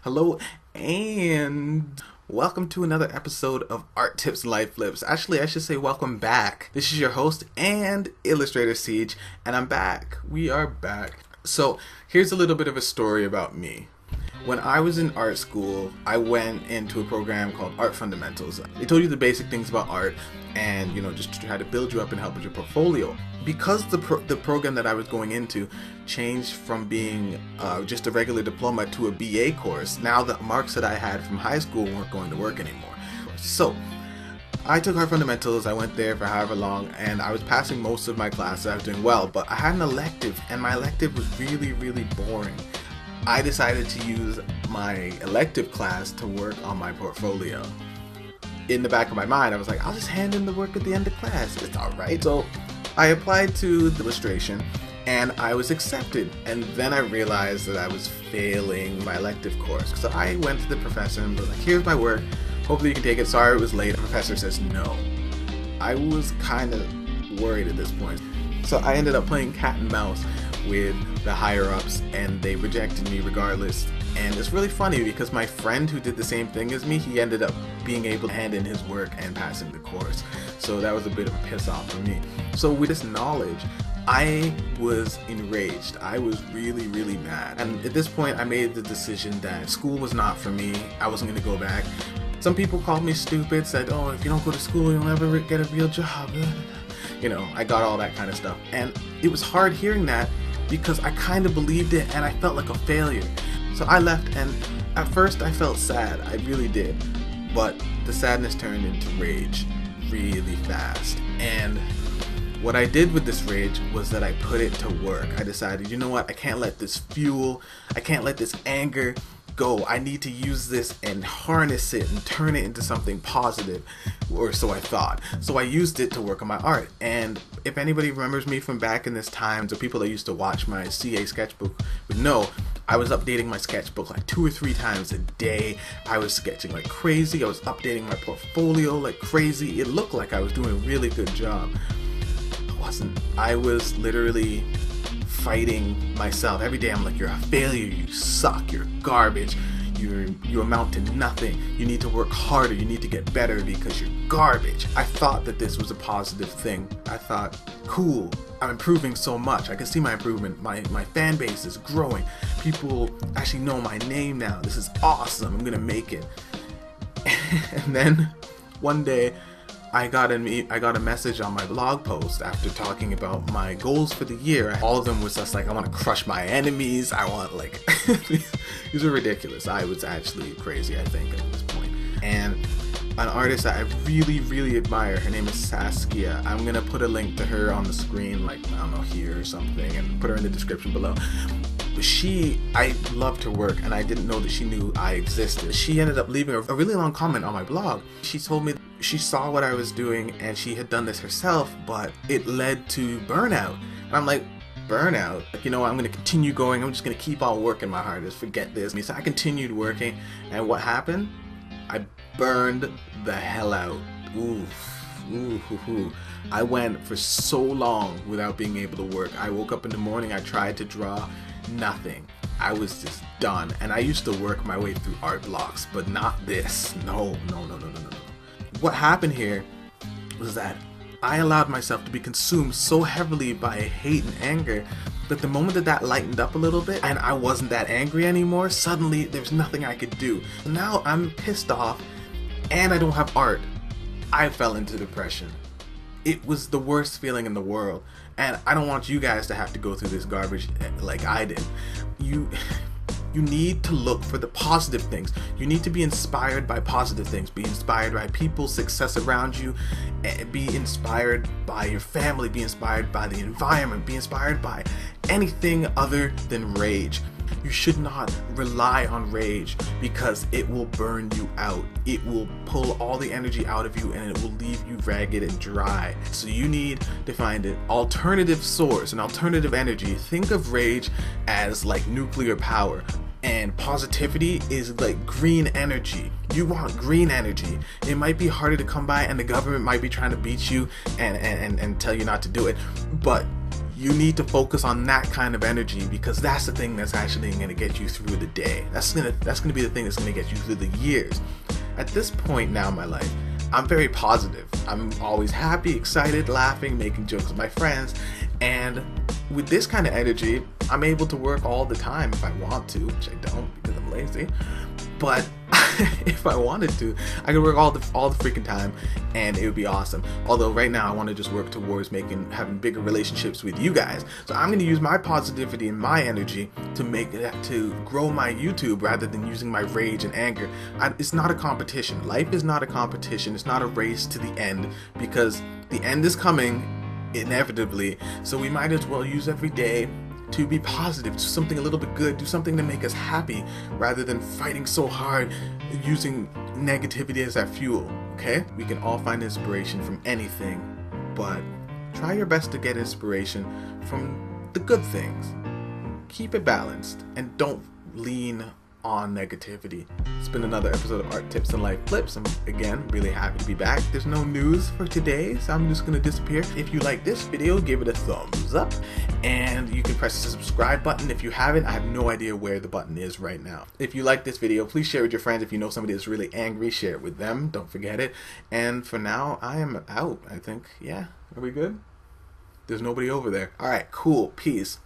Hello and welcome to another episode of Art Tips Life Blips. Actually, I should say welcome back. This is your host and illustrator Siege, and I'm back. We are back. So here's a little bit of a story about me. When I was in art school, I went into a program called Art Fundamentals. They told you the basic things about art and, just to try to build you up and help with your portfolio. Because the program that I was going into changed from being just a regular diploma to a BA course, now the marks that I had from high school weren't going to work anymore. So I took Art Fundamentals, I went there for however long, and I was passing most of my classes. I was doing well, but I had an elective, and my elective was really, really boring. I decided to use my elective class to work on my portfolio. In the back of my mind, I was like, I'll just hand in the work at the end of class. It's alright. So I applied to the illustration and I was accepted. And then I realized that I was failing my elective course. So I went to the professor and was like, here's my work. Hopefully you can take it. Sorry it was late. The professor says no. I was kind of worried at this point. So I ended up playing cat and mouse with the higher ups and they rejected me regardless. And it's really funny because my friend who did the same thing as me, he ended up being able to hand in his work and passing the course. So that was a bit of a piss off for me. So with this knowledge, I was enraged. I was really, really mad. And at this point, I made the decision that school was not for me. I wasn't going to go back. Some people called me stupid, said, oh, if you don't go to school, you'll never get a real job. I got all that kind of stuff. And it was hard hearing that because I kind of believed it and I felt like a failure. So I left, and at first I felt sad, I really did, but the sadness turned into rage really fast. And what I did with this rage was that I put it to work. I decided, you know what, I can't let this fuel, I can't let this anger go. I need to use this and harness it and turn it into something positive, or so I thought. So I used it to work on my art. And if anybody remembers me from back in this time, so people that used to watch my CA sketchbook would know, I was updating my sketchbook like 2 or 3 times a day. I was sketching like crazy. I was updating my portfolio like crazy. It looked like I was doing a really good job. I wasn't. I was literally fighting myself every day. I'm like, you're a failure, you suck, you're garbage, you amount to nothing, you need to work harder, you need to get better because you're garbage. I thought that this was a positive thing. I thought, cool, I'm improving so much, I can see my improvement, my fan base is growing, people actually know my name now, this is awesome, I'm gonna make it. And then one day I got a message on my blog post after talking about my goals for the year. All of them was just like, I want to crush my enemies. I want like, these are ridiculous. I was actually crazy, I think, at this point. And an artist that I really, really admire, her name is Saskia. I'm going to put a link to her on the screen, like, I don't know, here or something, and put her in the description below. I loved her work and I didn't know that she knew I existed. She ended up leaving a really long comment on my blog. She told me she saw what I was doing and she had done this herself, but it led to burnout. And I'm like, burnout? Like, I'm going to continue going. I'm just going to keep on working my hardest. Forget this. So I continued working, and what happened? I burned the hell out. I went for so long without being able to work. I woke up in the morning, I tried to draw, nothing. I was just done. And I used to work my way through art blocks, but not this. No. What happened here was that I allowed myself to be consumed so heavily by hate and anger that the moment that lightened up a little bit and I wasn't that angry anymore, suddenly there's nothing I could do. Now I'm pissed off and I don't have art. I fell into depression. It was the worst feeling in the world, and I don't want you guys to have to go through this garbage like I did. You need to look for the positive things. You need to be inspired by positive things. Be inspired by people's success around you. Be inspired by your family. Be inspired by the environment. Be inspired by anything other than rage. You should not rely on rage because it will burn you out. It will pull all the energy out of you and it will leave you ragged and dry. So you need to find an alternative source, an alternative energy. Think of rage as like nuclear power. And positivity is like green energy. You want green energy. It might be harder to come by and the government might be trying to beat you and tell you not to do it. But You need to focus on that kind of energy, because that's the thing that's actually going to get you through the day. That's gonna be the thing that's going to get you through the years. At this point now in my life, I'm very positive. I'm always happy, excited, laughing, making jokes with my friends. And with this kind of energy, I'm able to work all the time if I want to, which I don't because I'm lazy. But if I wanted to, I could work all the freaking time, and it would be awesome. Although right now I want to just work towards having bigger relationships with you guys. So I'm going to use my positivity and my energy to grow my YouTube rather than using my rage and anger. It's not a competition. Life is not a competition. It's not a race to the end, because the end is coming inevitably. So we might as well use every day to be positive, do something a little bit good, do something to make us happy, rather than fighting so hard using negativity as our fuel. Okay? We can all find inspiration from anything, but try your best to get inspiration from the good things. Keep it balanced and don't lean on negativity. It's been another episode of Art Tips and Life Blips. I'm again really happy to be back. There's no news for today, so I'm just gonna disappear. If you like this video, give it a thumbs up, and you can press the subscribe button. If you haven't, I have no idea where the button is right now. If you like this video, please share it with your friends. If you know somebody that's really angry, share it with them. Don't forget it. And for now, I am out, I think. Yeah, are we good? There's nobody over there. All right, cool, peace.